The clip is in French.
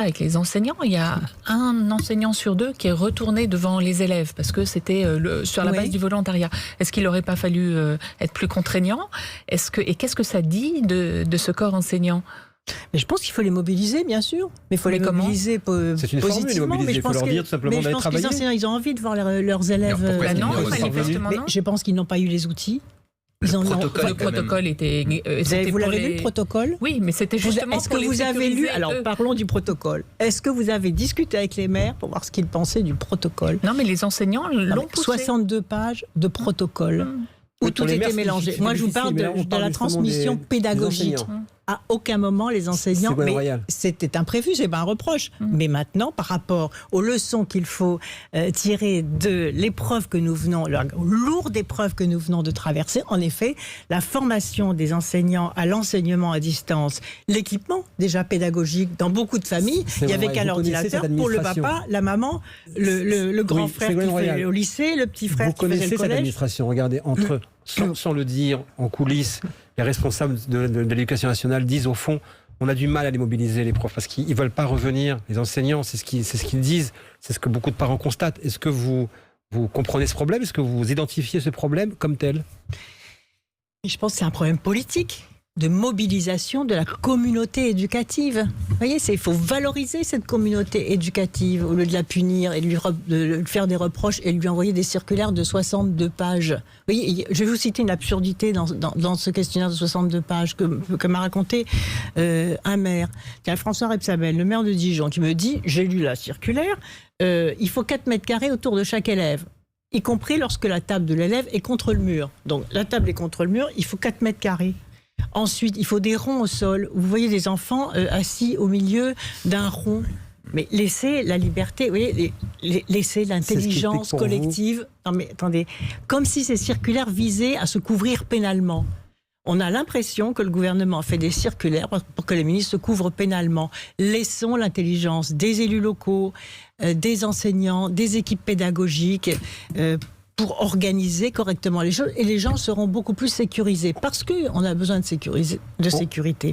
avec les enseignants, il y a un enseignant sur deux qui est retourné devant les élèves parce que c'était sur la base du volontariat. Est-ce qu'il n'aurait pas fallu être plus contraignant ? Et qu'est-ce que ça dit de ce corps enseignant ? Mais je pense qu'il faut les mobiliser, bien sûr. Mais il faut les mobiliser positivement. C'est une formule, les mobiliser. Il faut leur dire tout simplement d'aller travailler. Mais je pense que les enseignants, ils ont envie de voir leurs élèves. Non, je pense qu'ils n'ont pas eu les outils. Le protocole était. Vous l'avez lu, le protocole ? Oui, mais c'était justement. Est-ce que vous avez lu ? Alors, parlons du protocole. Est-ce que vous avez discuté avec les maires pour voir ce qu'ils pensaient du protocole ? Non, mais les enseignants l'ont poussé. 62 pages de protocole où tout était mélangé. Moi, je vous parle de la transmission pédagogique. À aucun moment, les enseignants... Mais c'était imprévu, c'est pas un reproche. Mais maintenant, par rapport aux leçons qu'il faut tirer de l'épreuve que nous venons, la lourde épreuve que nous venons de traverser, en effet, la formation des enseignants à l'enseignement à distance, l'équipement déjà pédagogique dans beaucoup de familles, il n'y avait qu'un ordinateur pour le papa, la maman, le grand frère qui fait au lycée, le petit frère qui faisait le collège. Vous connaissez cette administration, regardez, sans le dire, en coulisses, les responsables de l'éducation nationale disent au fond, on a du mal à les mobiliser, les profs, parce qu'ils ne veulent pas revenir. Les enseignants, c'est ce qu'ils disent, c'est ce que beaucoup de parents constatent. Est-ce que vous comprenez ce problème ? Est-ce que vous identifiez ce problème comme tel ? Je pense que c'est un problème politique, de mobilisation de la communauté éducative. Vous voyez, il faut valoriser cette communauté éducative au lieu de la punir et de lui faire des reproches et de lui envoyer des circulaires de 62 pages. Vous voyez, je vais vous citer une absurdité dans ce questionnaire de 62 pages que m'a raconté un maire. C'est François Rebsamen, le maire de Dijon, qui me dit, j'ai lu la circulaire, il faut 4 mètres carrés autour de chaque élève, y compris lorsque la table de l'élève est contre le mur. Donc la table est contre le mur, il faut 4 mètres carrés. Ensuite, il faut des ronds au sol. Vous voyez des enfants assis au milieu d'un rond. Mais laissez la liberté, vous voyez, laissez l'intelligence collective. Non mais attendez, comme si ces circulaires visaient à se couvrir pénalement. On a l'impression que le gouvernement fait des circulaires pour que les ministres se couvrent pénalement. Laissons l'intelligence des élus locaux, des enseignants, des équipes pédagogiques, pour organiser correctement les choses, et les gens seront beaucoup plus sécurisés parce qu'on a besoin de sécurité.